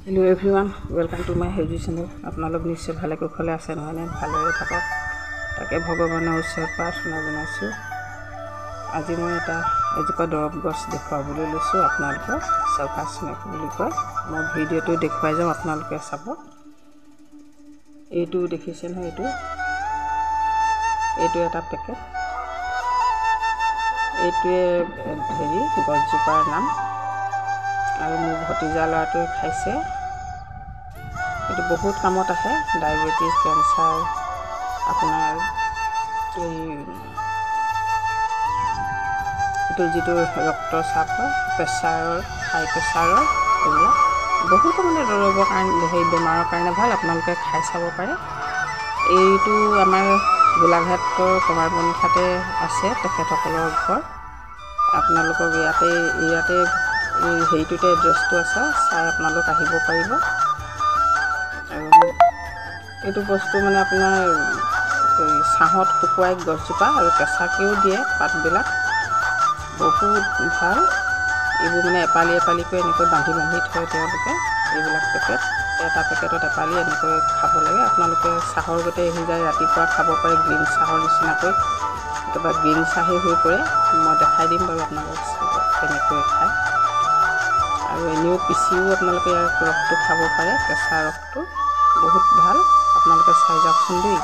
Hello everyone, welcome to my Healthy channel. আপোনালোক নিশ্চয় ভালে কুশলে আছে নহয়নে? ভালৰে থাকক। তাকে ভগৱানৰ ওচৰত প্ৰাৰ্থনা জনাইছোঁ। আজি মই এজোপা দৰৱ গছ দেখুৱাবলৈ লৈছোঁ আপোনালোকক। চাউকাছনেক বুলি কয়। মই ভিডিঅ'টো দেখুৱাই যাম, আপোনালোকে চাব। এইটো দেখিছে নহয়, এইটো এটা পেকেট। এইটোৱে গছজোপাৰ নাম। আৰু মোৰ ভতিজা ল'ৰাটোৱে খাইছে। এইটো বহুত কামত আহে। ডায়েবেটিছ, কেঞ্চাৰ, আপোনাৰ এইটো যিটো ৰক্তচাপ হয়, প্ৰেছাৰৰ, হাই প্ৰেছাৰৰ, এইবিলাক বহুতো দৰৱৰ কাৰণে বেমাৰৰ কাৰণে ভাল। আপোনালোকে খাই চাব পাৰে। এইটো আমাৰ গোলাঘাটৰ কমাৰবন্ধাতে আছে তেখেতসকলৰ ঘৰ। আপোনালোকক ইয়াতে হেৰিটোতে এড্ৰেছটো আছে, চাই আপোনালোক আহিব পাৰিব। আৰু এইটো বস্তু আপোনাৰ ছাঁহত শুকুৱাই গছজোপা আৰু কেঁচাকৈও দিয়ে পাতবিলাক। বহুত ভাল। এইবোৰ এপালি এপালিকৈ এনেকৈ বান্ধি থয় তেওঁলোকে। এইবিলাক পেকেট, এটা পেকেটত এপালি এনেকৈ খাব লাগে। আপোনালোকে চাহৰ গতে আহি যায়, ৰাতিপুৱা খাব পাৰে। গ্ৰীণ চাহৰ নিচিনাকৈ কেতিয়াবা গ্ৰীণ চাহেই হৈ পৰে। মই দেখাই দিম বাৰু আপোনালোকক কেনেকৈ খায়। আৰু এনেও পিচিও আপোনালোকে ইয়াৰ ৰসটো খাব পাৰে। কেঁচা ৰসটো বহুত ভাল। আপোনালোকে চাই যাওকচোন দেই।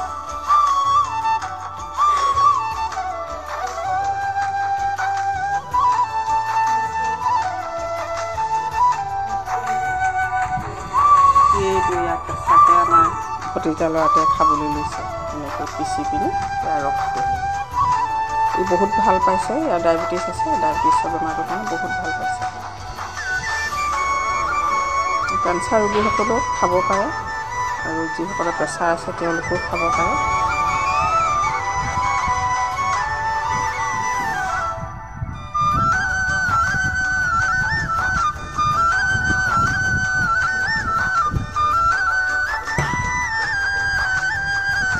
এইটো ইয়াৰ কেঁচাকৈ আমাৰ ভতিজা ল'ৰাটোৱে খাবলৈ লৈছে, এনেকৈ পিচি পিনি ইয়াৰ ৰসটো। ই বহুত ভাল পাইছে। ইয়াৰ ডায়েবেটিছ আছে, ডায়েবেটিছৰ বেমাৰটোৰ কাৰণে বহুত ভাল পাইছে। কেঞ্চাৰ ৰোগীসকলেও খাব পাৰে, আৰু যিসকলৰ প্ৰেছাৰ আছে তেওঁলোকেও খাব পাৰে।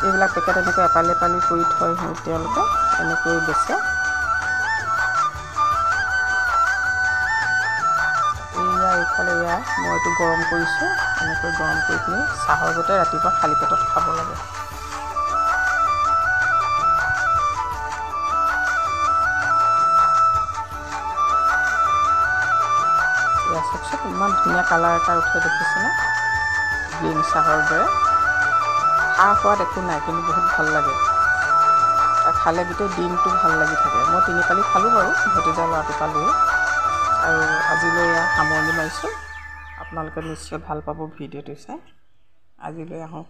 এইবিলাক পেকেট এনেকৈ এপালি এপালি কৰি থয় তেওঁলোকে, এনেকৈ বেচে। এইফালে মই এইটো গৰম কৰিছোঁ। এনেকৈ গৰম কৰি পিনি চাহৰ গতে ৰাতিপুৱা খালী পেটত খাব লাগে। এয়া চাওকচোন, ইমান ধুনীয়া কালাৰ এটা উঠে দেখিছেনে? গ্ৰীণ চাহৰ দৰে। সোৱাদ একো নাই, কিন্তু বহুত ভাল লাগে। খালে গোটেই দিনটো ভাল লাগি থাকে। মই 3 পালি খালোঁ বাৰু, ভতিজা ল'ৰাটোৰ পৰা লৈ। আৰু আজিলৈ সামৰণি মাৰিছোঁ। আপোনালোকে নিশ্চয় ভাল পাব ভিডিঅ'টো চাই। আজিলৈ আহোঁ।